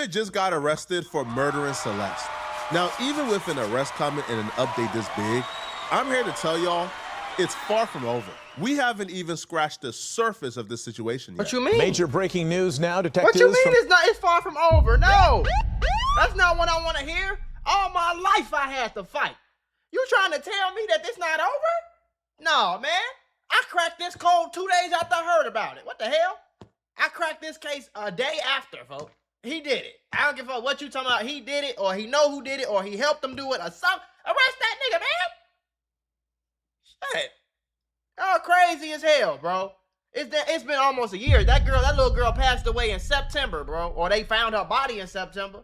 David just got arrested for murdering Celeste. Now, even with an arrest coming and an update this big, I'm here to tell y'all, it's far from over. We haven't even scratched the surface of this situation yet. What you mean? Major breaking news now. Detectives. What you mean it's far from over? No, that's not what I want to hear. All my life I had to fight. You trying to tell me that this not over? No, man. I cracked this code 2 days after I heard about it. What the hell? I cracked this case a day after, folks. He did it. I don't give a fuck what you talking about. He did it, or he know who did it, or he helped them do it, or something. Arrest that nigga, man. Shit. Y'all crazy as hell, bro. It's been almost a year. That little girl passed away in September, bro. Or they found her body in September.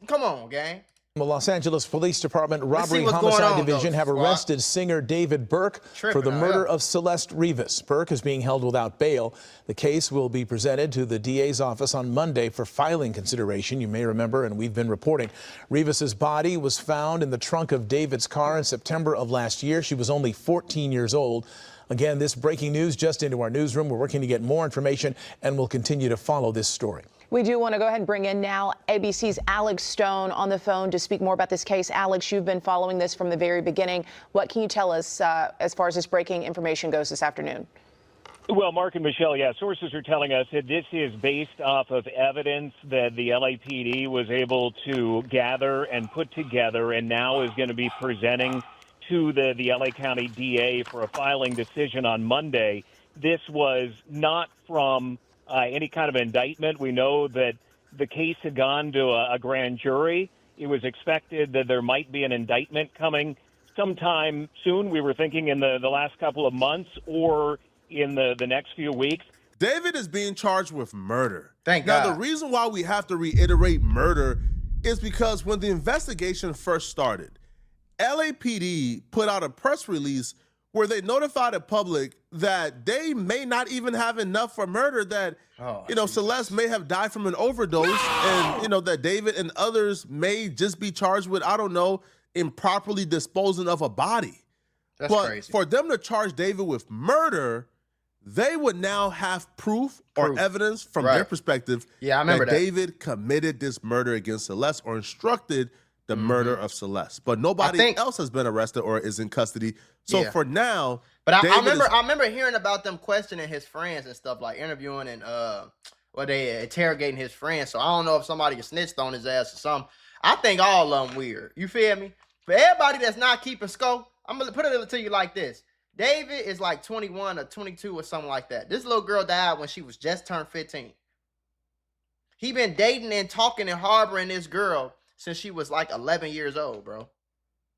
Come on, gang. The Los Angeles Police Department Robbery Homicide Division have arrested singer David Burke for the murder of Celeste Rivas. Burke is being held without bail. The case will be presented to the DA's office on Monday for filing consideration. You may remember, and we've been reporting, Rivas's body was found in the trunk of David's car in September of last year. She was only 14 years old. Again, this breaking news just into our newsroom. We're working to get more information, and we'll continue to follow this story. We do want to go ahead and bring in now ABC's Alex Stone on the phone to speak more about this case. Alex, you've been following this from the very beginning. What can you tell us as far as this breaking information goes this afternoon? Well, Mark and Michelle, sources are telling us that this is based off of evidence that the LAPD was able to gather and put together and now is going to be presenting to the LA County DA for a filing decision on Monday. This was not from any kind of indictment. We know that the case had gone to a grand jury. It was expected that there might be an indictment coming sometime soon. We were thinking in the last couple of months or in the next few weeks. David is being charged with murder. Thank God. Now, the reason why we have to reiterate murder is because when the investigation first started, LAPD put out a press release where they notified the public that they may not even have enough for murder, that, Celeste may have died from an overdose, and, that David and others may just be charged with, improperly disposing of a body. That's crazy. For them to charge David with murder, they would now have proof or evidence from their perspective that David committed this murder against Celeste or instructed the murder of Celeste. But nobody else has been arrested or is in custody. So for now, but I remember hearing about them questioning his friends and stuff, like interviewing and they interrogating his friends. So I don't know if somebody snitched on his ass or something. I think all of them weird. You feel me? For everybody that's not keeping score, I'm gonna put it to you like this. David is like 21 or 22 or something like that. This little girl died when she was just turned 15. He been dating and talking and harboring this girl since she was like 11 years old, bro.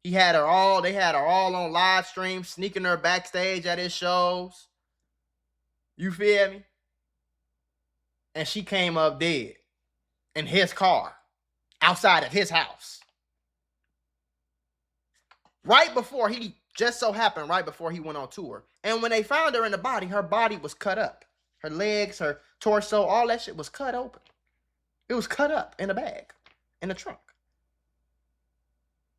They had her all on live stream, sneaking her backstage at his shows. You feel me? And she came up dead in his car, outside of his house. Right before he went on tour. And when they found her in the body, her body was cut up. Her legs, her torso, all that shit was cut open. It was cut up in a bag, in the trunk.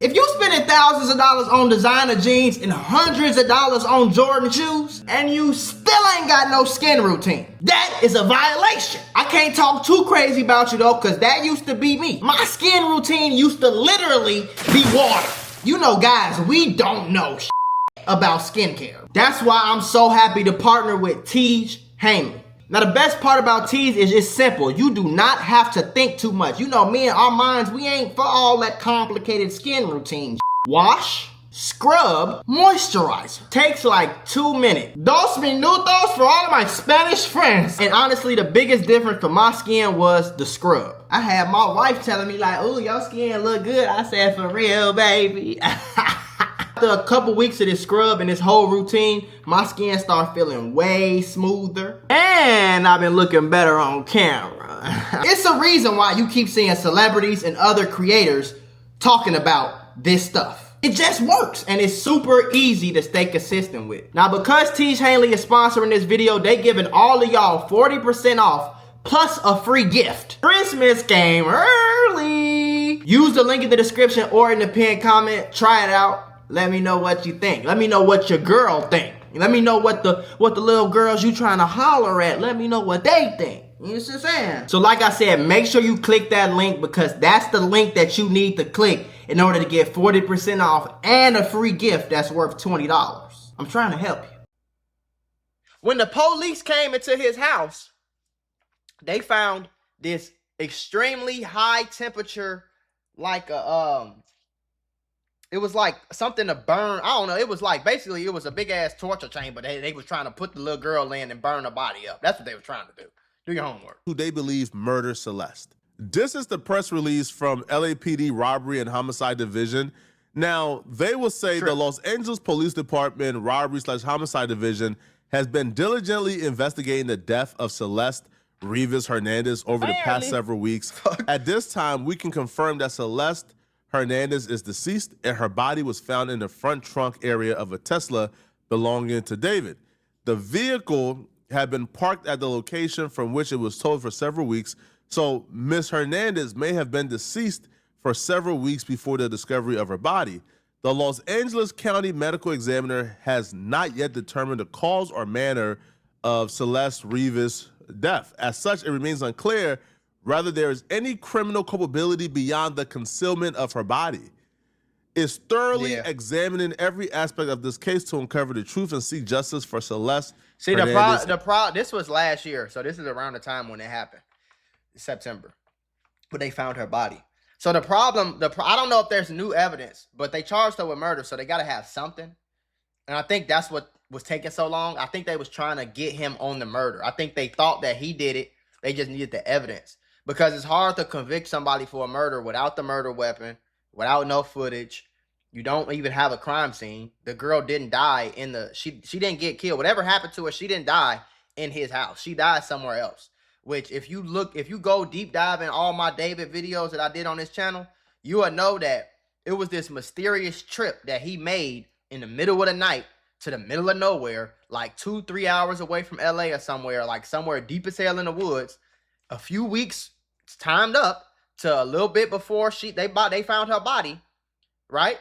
If you spending thousands of dollars on designer jeans and hundreds of dollars on Jordan shoes, and you still ain't got no skin routine, that is a violation. I can't talk too crazy about you though, because that used to be me. My skin routine used to literally be water. You know, guys, we don't know about skincare. That's why I'm so happy to partner with Tej Hanley. Now, the best part about Tees is it's simple. You do not have to think too much. You know, me and our minds, we ain't for all that complicated skin routine. Wash, scrub, moisturizer. Takes like 2 minutes. Dos minutos for all of my Spanish friends. And honestly, the biggest difference for my skin was the scrub. I had my wife telling me like, "Oh, your skin look good." I said, "For real, baby." After a couple weeks of this scrub and this whole routine, my skin started feeling way smoother. And I've been looking better on camera. It's a reason why you keep seeing celebrities and other creators talking about this stuff. It just works, and it's super easy to stay consistent with. Now, because Tej Hanley is sponsoring this video, they giving all of y'all 40% off plus a free gift. Christmas came early. Use the link in the description or in the pinned comment. Try it out. Let me know what you think. Let me know what your girl think. Let me know what the little girls you trying to holler at. Let me know what they think. You know what I'm saying? So like I said, make sure you click that link because that's the link that you need to click in order to get 40% off and a free gift that's worth $20. I'm trying to help you. When the police came into his house, they found this extremely high temperature, like a it was like something to burn. I don't know. It was like, basically, it was a big ass torture chamber. They was trying to put the little girl in and burn her body up. That's what they were trying to do. Do your homework. Who they believe murdered Celeste. This is the press release from LAPD Robbery and Homicide Division. Now, they will say the Los Angeles Police Department Robbery/Homicide Division has been diligently investigating the death of Celeste Rivas Hernandez over the past several weeks. At this time, we can confirm that Celeste Hernandez is deceased and her body was found in the front trunk area of a Tesla belonging to David. The vehicle had been parked at the location from which it was towed for several weeks, so Ms. Hernandez may have been deceased for several weeks before the discovery of her body. The Los Angeles County Medical Examiner has not yet determined the cause or manner of Celeste Rivas' death. As such, it remains unclear whether there is any criminal culpability beyond the concealment of her body. Is thoroughly examining every aspect of this case to uncover the truth and seek justice for Celeste. See, this was last year, so this is around the time when it happened, September, but they found her body. So the problem, I don't know if there's new evidence, but they charged her with murder, so they got to have something. And I think that's what was taking so long. I think they was trying to get him on the murder. I think they thought that he did it. They just needed the evidence. Because it's hard to convict somebody for a murder without the murder weapon, without no footage. You don't even have a crime scene. The girl didn't die in the, she didn't get killed. Whatever happened to her, she didn't die in his house. She died somewhere else. Which if you go deep dive in all my David videos that I did on this channel, you will know that it was this mysterious trip that he made in the middle of the night to the middle of nowhere, like 2-3 hours away from LA or somewhere, like somewhere deep as hell in the woods. A few weeks timed up to a little bit before they found her body, right?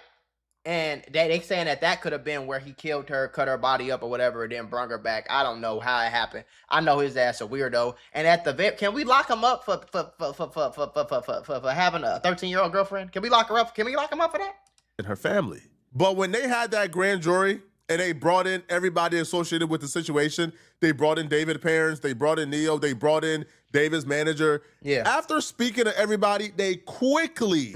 And they saying that could have been where he killed her, cut her body up or whatever, and then brought her back. I don't know how it happened. I know his ass a weirdo. And at the can we lock him up for having a 13-year-old girlfriend? Can we lock her up? Can we lock him up for that? And her family. But when they had that grand jury and they brought in everybody associated with the situation, they brought in David's parents, they brought in Neo, they brought in David's manager. Yeah. After speaking to everybody, they quickly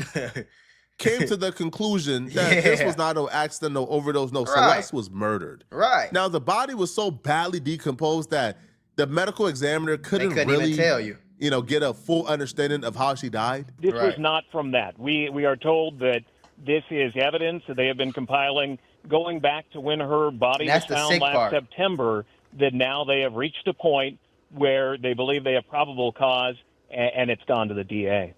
came to the conclusion that this was not no accident, no overdose, no. Celeste was murdered. Right. Now, the body was so badly decomposed that the medical examiner couldn't really even tell you, get a full understanding of how she died. This was not from that. We are told that this is evidence that they have been compiling going back to when her body was found last September, that now they have reached a point where they believe they have probable cause, and it's gone to the DA.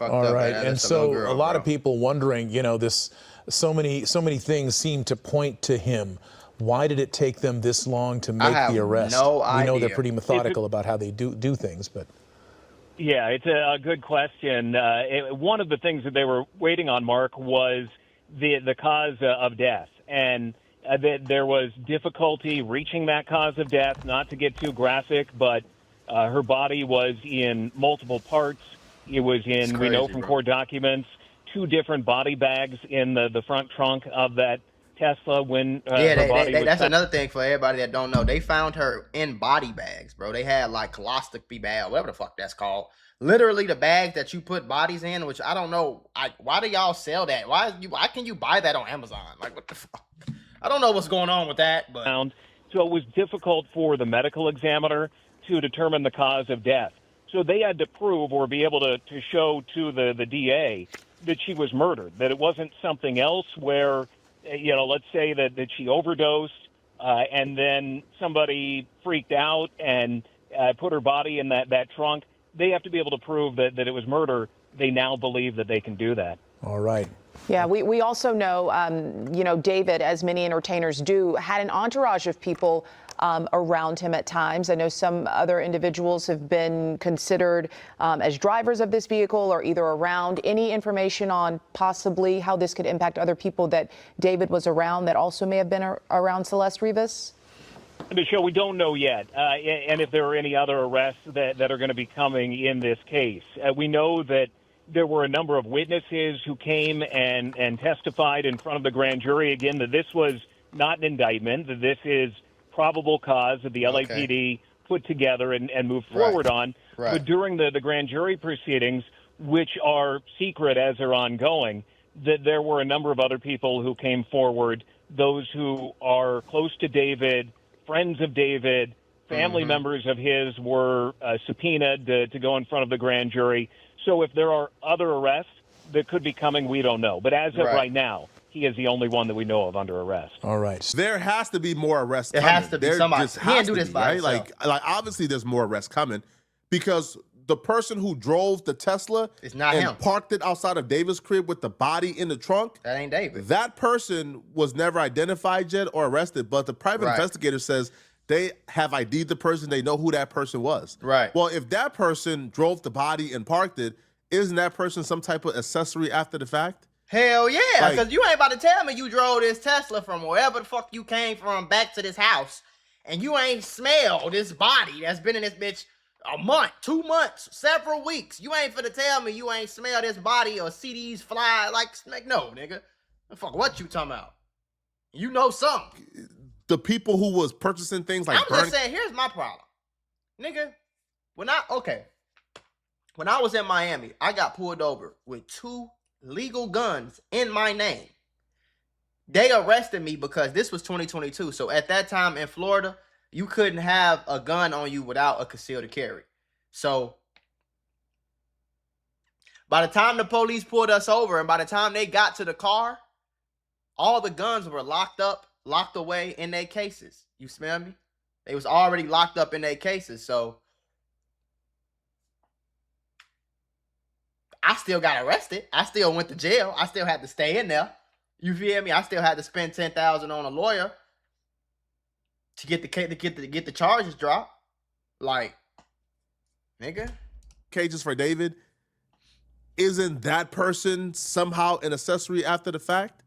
All right, and so a lot of people wondering, this so many things seem to point to him. Why did it take them this long to make the arrest? No idea. We know they're pretty methodical about how they do things, but yeah, it's a good question. One of the things that they were waiting on, Mark, was the cause of death, and there was difficulty reaching that cause of death. Not to get too graphic, but her body was in multiple parts. It was in, crazy, we know from court documents, 2 different body bags in the front trunk of that Tesla when her body was that's another thing for everybody that don't know. They found her in body bags, bro. They had like coloscopy bag, whatever the fuck that's called. Literally the bags that you put bodies in, which I don't know. Why do y'all sell that? Why can you buy that on Amazon? Like, what the fuck? I don't know what's going on with that. But so it was difficult for the medical examiner to determine the cause of death. So they had to prove or be able to show to the DA that she was murdered, that it wasn't something else where, let's say that she overdosed and then somebody freaked out and put her body in that trunk. They have to be able to prove that it was murder. They now believe that they can do that. All right. Yeah, we also know, David, as many entertainers do, had an entourage of people around him at times. I know some other individuals have been considered as drivers of this vehicle or either around. Any information on possibly how this could impact other people that David was around that also may have been around Celeste Rivas? Michelle, we don't know yet, and if there are any other arrests that are going to be coming in this case. We know that there were a number of witnesses who came and testified in front of the grand jury, again, that this was not an indictment, that this is probable cause that the LAPD put together and moved forward on. Right. But during the grand jury proceedings, which are secret as they're ongoing, that there were a number of other people who came forward, those who are close to David, friends of David, family members of his were subpoenaed to go in front of the grand jury. So if there are other arrests that could be coming, we don't know. But as of right now, he is the only one that we know of under arrest. All right. There has to be more arrests coming. It has to be somebody. Just He can't has do to this be, by right? himself. Like obviously there's more arrests coming because the person who drove the Tesla It's not and him. parked it outside of David's crib with the body in the trunk, That ain't David. that person was never identified yet or arrested, but the private investigator says they have ID'd the person. They know who that person was. Right. Well, if that person drove the body and parked it, isn't that person some type of accessory after the fact? Hell yeah, Like- because you ain't about to tell me you drove this Tesla from wherever the fuck you came from back to this house, and you ain't smelled this body that's been in this bitch a month, 2 months, several weeks. You ain't finna tell me you ain't smelled this body or see these fly like no, nigga. The fuck, what you talking about? You know something. The people who was purchasing things like I'm burning. just saying, here's my problem. Nigga, when I was in Miami, I got pulled over with 2 legal guns in my name. They arrested me because this was 2022. So at that time in Florida, you couldn't have a gun on you without a concealed carry. So by the time the police pulled us over and by the time they got to the car, all the guns were locked up, locked away in their cases. You smell me? They was already locked up in their cases. So I still got arrested. I still went to jail. I still had to stay in there. You feel me? I still had to spend $10,000 on a lawyer to get the charges dropped. Like, nigga. Cages for David. Isn't that person somehow an accessory after the fact?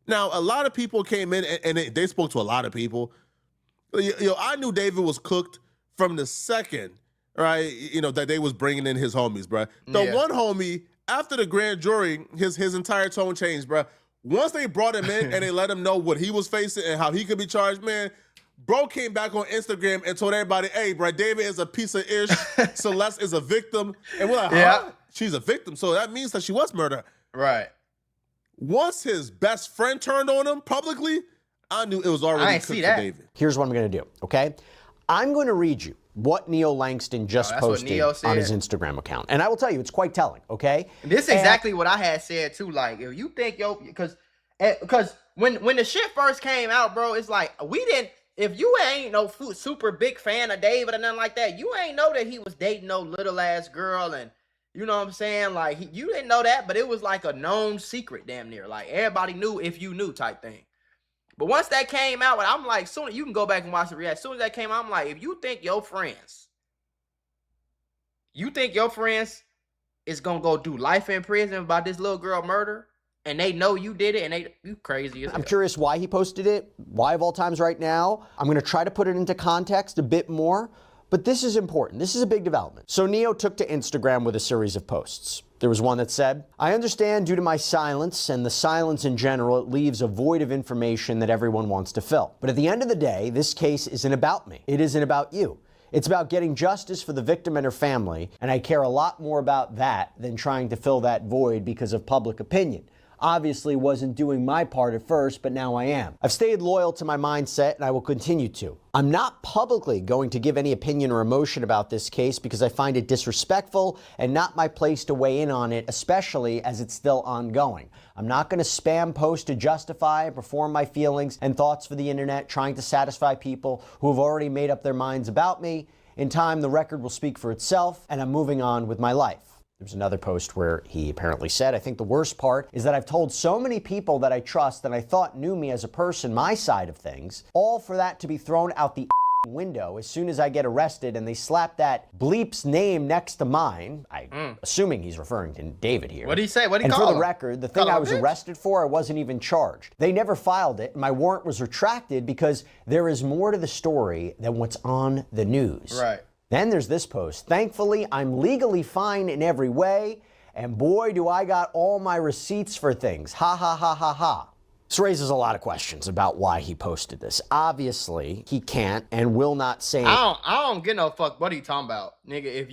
Now, a lot of people came in and they spoke to a lot of people. I knew David was cooked from the second, right? That they was bringing in his homies, bro. The one homie, after the grand jury, his entire tone changed, bro. Once they brought him in and they let him know what he was facing and how he could be charged, man, bro came back on Instagram and told everybody, hey, bro, David is a piece of ish. Celeste is a victim. And we're like, huh? Yeah. She's a victim. So that means that she was murdered. Right. Once his best friend turned on him publicly, I knew it was already cooked for David. Here's what I'm going to do, okay? I'm going to read you what Neil Langston just posted on his Instagram account. And I will tell you, it's quite telling, okay? This is exactly what I had said, too. Like, if you think, because when the shit first came out, bro, it's like, if you ain't no super big fan of David or nothing like that, you ain't know that he was dating no little-ass girl and, you know what I'm saying? Like, you didn't know that, but it was like a known secret damn near. Like, everybody knew if you knew type thing. But once that came out, I'm like, soon you can go back and watch the reaction. As soon as that came out, I'm like, if you think your friends is gonna go do life in prison about this little girl murder, and they know you did it, and you crazy as hell. I'm curious why he posted it, why of all times right now. I'm gonna try to put it into context a bit more, but this is important. This is a big development. So Neo took to Instagram with a series of posts. There was one that said, I understand due to my silence and the silence in general, it leaves a void of information that everyone wants to fill. But at the end of the day, this case isn't about me. It isn't about you. It's about getting justice for the victim and her family, and I care a lot more about that than trying to fill that void because of public opinion. Obviously wasn't doing my part at first, but now I am. I've stayed loyal to my mindset and I will continue to. I'm not publicly going to give any opinion or emotion about this case because I find it disrespectful and not my place to weigh in on it, especially as it's still ongoing. I'm not going to spam post to justify and perform my feelings and thoughts for the internet, trying to satisfy people who have already made up their minds about me. In time, the record will speak for itself, and I'm moving on with my life. There's another post where he apparently said, I think the worst part is that I've told so many people that I trust that I thought knew me as a person, my side of things, all for that to be thrown out the window as soon as I get arrested and they slap that bleep's name next to mine. Assuming he's referring to David here. What did he say? What did he and call for the him? record, the thing I was arrested for, I wasn't even charged. They never filed it. My warrant was retracted because there is more to the story than what's on the news. Right. Then there's this post. Thankfully, I'm legally fine in every way, and boy, do I got all my receipts for things. Ha ha ha ha ha. This raises a lot of questions about why he posted this. Obviously, he can't and will not say. I don't get no fuck. What are you talking about, nigga? If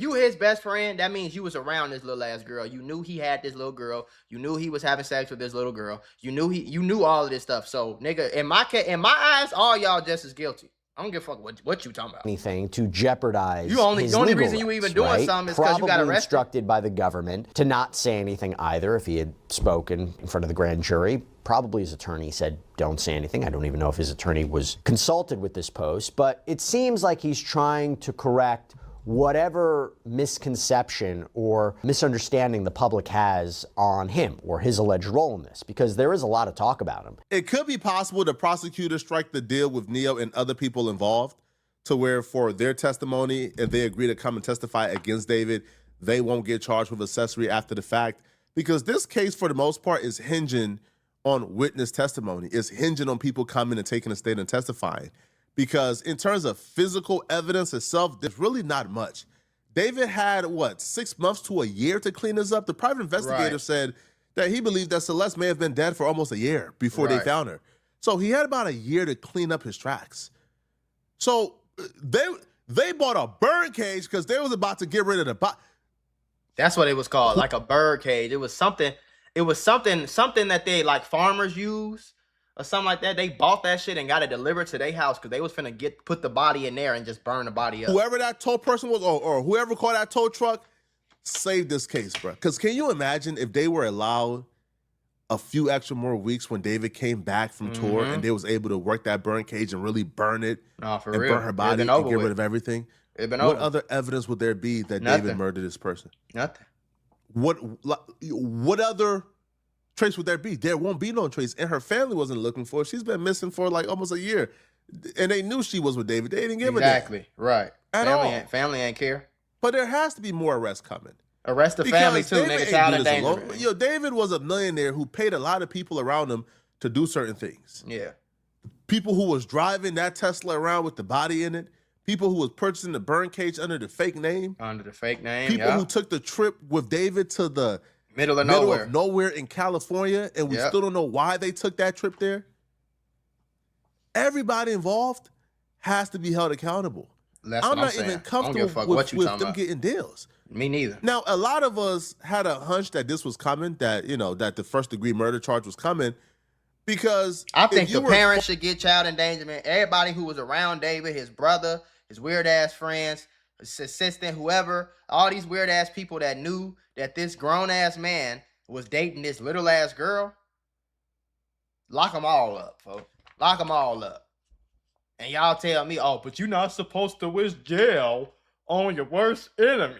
you his best friend, that means you was around this little ass girl. You knew he had this little girl. You knew he was having sex with this little girl. You knew all of this stuff. So, nigga, in my eyes, all y'all just as guilty. I don't give a fuck what you talking about. Anything to jeopardize the only reason rights, you even doing something is because you got Probably arrested. instructed by the government to not say anything either. If he had spoken in front of the grand jury, probably his attorney said don't say anything. I don't even know if his attorney was consulted with this post, but it seems like he's trying to correct whatever misconception or misunderstanding the public has on him or his alleged role in this, because there is a lot of talk about him. It could be possible the prosecutors strike the deal with Neo and other people involved to where for their testimony, if they agree to come and testify against David, they won't get charged with accessory after the fact, because this case, for the most part, is hinging on witness testimony. It's hinging on people coming and taking a stand and testifying. Because in terms of physical evidence itself, there's really not much. David had, 6 months to a year to clean this up? The private investigator said that he believed that Celeste may have been dead for almost a year before they found her. So he had about a year to clean up his tracks. So they bought a bird cage because they was about to get rid of the body. That's what it was called, like a bird cage. It was something that they, like, farmers use. Or something like that. They bought that shit and got it delivered to their house because they was finna put the body in there and just burn the body up. Whoever that tow person was, or whoever called that tow truck, saved this case, bro. Because can you imagine if they were allowed a few extra more weeks when David came back from tour and they was able to work that burn cage and really burn it and burn her body and get rid of everything? What other evidence would there be that David murdered this person? Nothing. What other trace would there be? There won't be no trace. And her family wasn't looking for her. She's been missing for like almost a year. And they knew she was with David. They didn't give a damn. Exactly. Right. Family ain't care. But there has to be more arrests coming. Arrest the family too, nigga. Child endangerment. Yo, David was a millionaire who paid a lot of people around him to do certain things. Yeah. People who was driving that Tesla around with the body in it. People who was purchasing the burn cage under the fake name. People who took the trip with David to the middle of nowhere in California, and we still don't know why they took that trip there. Everybody involved has to be held accountable. I'm not even comfortable with them getting deals. Me neither. Now, a lot of us had a hunch that this was coming, that that the first-degree murder charge was coming, because I think the parents should get child endangerment. Everybody who was around David, his brother, his weird-ass friends, his assistant, whoever, all these weird-ass people that knew that this grown-ass man was dating this little-ass girl, lock them all up, folks. Lock them all up. And y'all tell me, oh, but you're not supposed to wish jail on your worst enemy.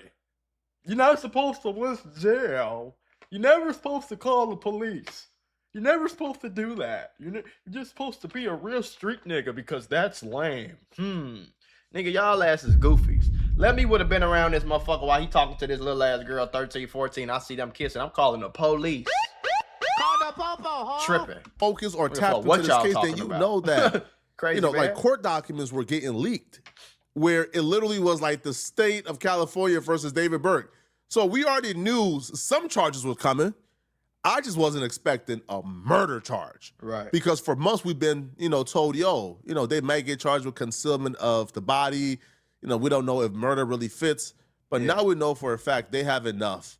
You're not supposed to wish jail. You're never supposed to call the police. You're never supposed to do that. You're just supposed to be a real street nigga because that's lame. Nigga, y'all ass is goofies. Let me would have been around this motherfucker while he talking to this little ass girl, 13, 14. I see them kissing. I'm calling the police. Call the popo, huh? Tripping. Focus or tap into this case, then you know that crazy, like court documents were getting leaked, where it literally was like the state of California versus David Burke. So we already knew some charges were coming. I just wasn't expecting a murder charge. Right. Because for months we've been, told, they might get charged with concealment of the body. We don't know if murder really fits. But now we know for a fact they have enough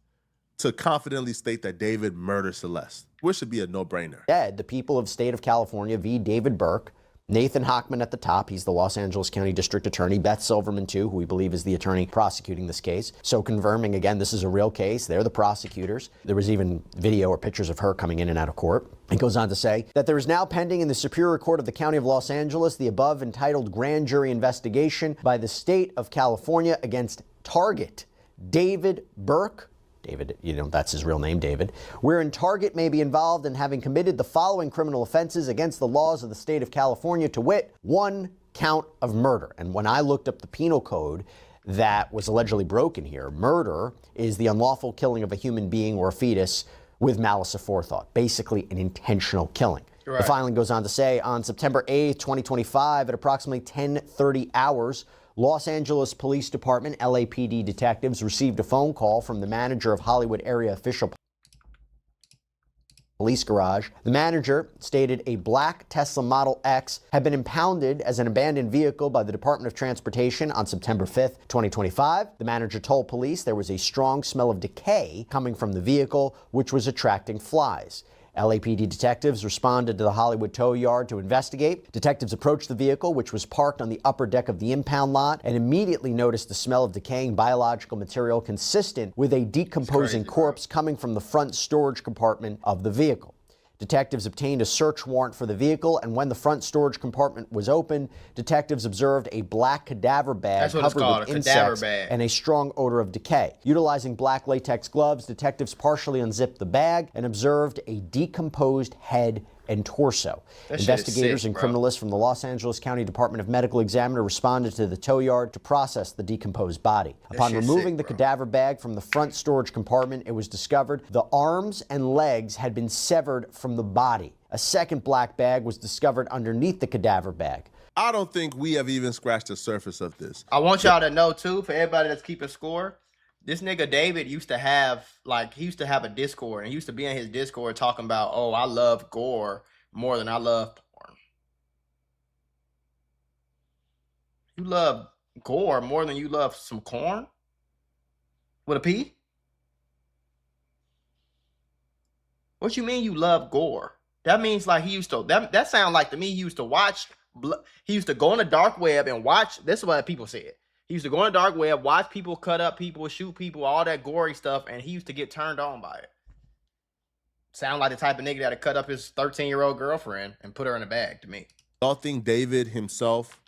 to confidently state that David murdered Celeste, which should be a no-brainer. Dead, the people of state of California v. David Burke. Nathan Hochman at the top, he's the Los Angeles County District Attorney. Beth Silverman, too, who we believe is the attorney prosecuting this case. So confirming, again, this is a real case. They're the prosecutors. There was even video or pictures of her coming in and out of court. It goes on to say that there is now pending in the Superior Court of the County of Los Angeles the above entitled grand jury investigation by the state of California against Target David Burke. David, that's his real name, David, wherein Target may be involved in having committed the following criminal offenses against the laws of the state of California, to wit: 1, count of murder. And when I looked up the penal code that was allegedly broken here, murder is the unlawful killing of a human being or a fetus with malice aforethought, basically an intentional killing. Right. The filing goes on to say, on September 8th, 2025, at approximately 10:30 hours, Los Angeles Police Department, LAPD detectives received a phone call from the manager of Hollywood Area Official Police Garage. The manager stated a black Tesla Model X had been impounded as an abandoned vehicle by the Department of Transportation on September 5th, 2025. The manager told police there was a strong smell of decay coming from the vehicle, which was attracting flies. LAPD detectives responded to the Hollywood tow yard to investigate. Detectives approached the vehicle, which was parked on the upper deck of the impound lot, and immediately noticed the smell of decaying biological material consistent with a decomposing corpse coming from the front storage compartment of the vehicle. Detectives obtained a search warrant for the vehicle, and when the front storage compartment was opened, detectives observed a black cadaver bag covered with insects and a strong odor of decay. Utilizing black latex gloves, detectives partially unzipped the bag and observed a decomposed head and torso. Investigators and criminalists from the Los Angeles County Department of Medical Examiner responded to the tow yard to process the decomposed body. Upon removing the cadaver bag from the front storage compartment, it was discovered the arms and legs had been severed from the body. A second black bag was discovered underneath the cadaver bag. I don't think we have even scratched the surface of this. I want y'all to know, too, for everybody that's keeping score, this nigga David used to have, he used to have a Discord, and he used to be in his Discord talking about, oh, I love gore more than I love porn. You love gore more than you love some corn? With a P? What you mean you love gore? That means like he used to, that sound like to me he used to watch, he used to go on the dark web and watch, this is what people said. He used to go on the dark web, watch people cut up people, shoot people, all that gory stuff, and he used to get turned on by it. Sound like the type of nigga that'd cut up his 13-year-old girlfriend and put her in a bag to me. Y'all think David himself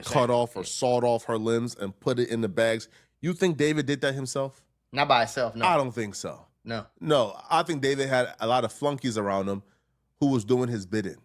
cut off or sawed off her limbs and put it in the bags? You think David did that himself? Not by himself, no. I don't think so. No. No, I think David had a lot of flunkies around him who was doing his bidding.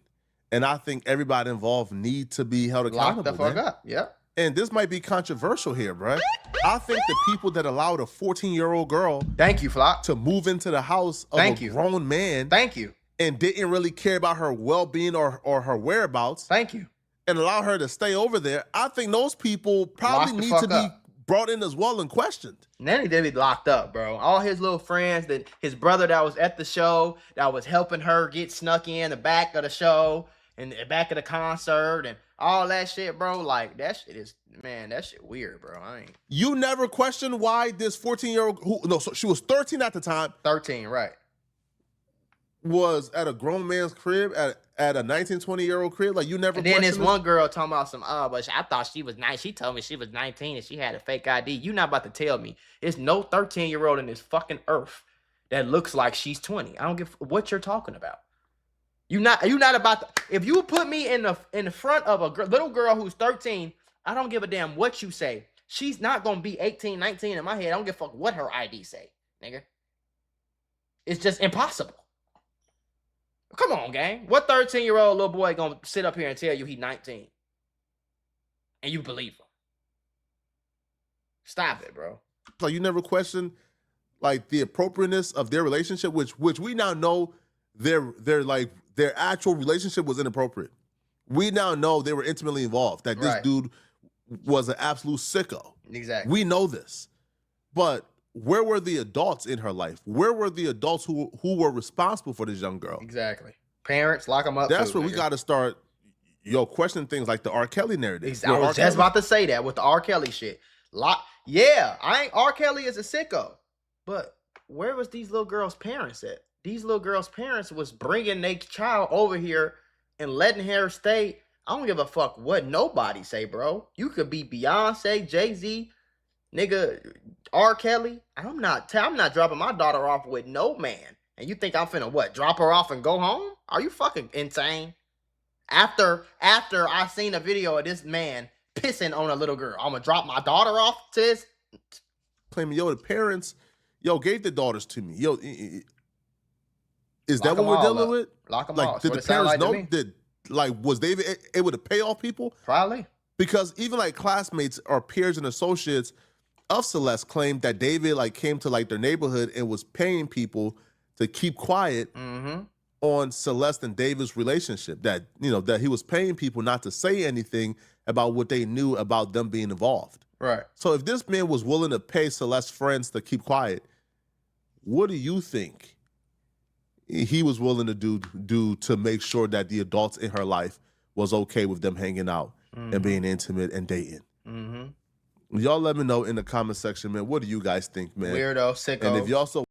And I think everybody involved need to be held accountable. Lock the fuck up, yep. And this might be controversial here, bro. I think the people that allowed a 14-year-old girl thank you, Flock, to move into the house of a grown man thank you, and didn't really care about her well-being or her whereabouts thank you, and allow her to stay over there, I think those people probably need to be brought in as well and questioned. Nanny did be locked up, bro. All his little friends, that his brother that was at the show, that was helping her get snuck in the back of the show and the back of the concert and all that shit, bro. Like, that shit is, man, that shit weird, bro. You never questioned why this 14-year-old, so she was 13 at the time. 13, right. Was at a grown man's crib, at a 19, 20-year-old crib. Like, you never questioned. And then this one girl talking about some, but I thought she was 9. She told me she was 19 and she had a fake ID. You not about to tell me. There's no 13-year-old in this fucking earth that looks like she's 20. I don't give what you're talking about. You're not about to, if you put me in the front of a little girl who's 13, I don't give a damn what you say. She's not going to be 18, 19 in my head. I don't give a fuck what her ID say, nigga. It's just impossible. Come on, gang. What 13-year-old little boy going to sit up here and tell you he's 19? And you believe him? Stop it, bro. Like, you never questioned, like, the appropriateness of their relationship, which we now know their actual relationship was inappropriate. We now know they were intimately involved, that this dude was an absolute sicko. Exactly. We know this. But where were the adults in her life? Where were the adults who were responsible for this young girl? Exactly. Parents, lock them up. That's where we got to start, questioning things like the R. Kelly narrative. I was just about to say that with the R. Kelly shit. R. Kelly is a sicko. But where was these little girls' parents at? These little girls' parents was bringing their child over here and letting her stay. I don't give a fuck what nobody say, bro. You could be Beyonce, Jay-Z, nigga, R. Kelly. I'm not dropping my daughter off with no man. And you think I'm finna what? Drop her off and go home? Are you fucking insane? After I seen a video of this man pissing on a little girl, I'm gonna drop my daughter off to this? Claiming, the parents, gave the daughters to me. Is that what we're dealing with? Lock them like, off. did the parents know? like, was David able to pay off people? Probably. Because even like classmates or peers and associates of Celeste claimed that David like came to like their neighborhood and was paying people to keep quiet on Celeste and David's relationship. That, you know, that he was paying people not to say anything about what they knew about them being involved. Right. So if this man was willing to pay Celeste's friends to keep quiet, what do you think he was willing to do to make sure that the adults in her life was okay with them hanging out and being intimate and dating? Y'all let me know in the comment section, man. What do you guys think, man? Weirdo, sicko. And if y'all so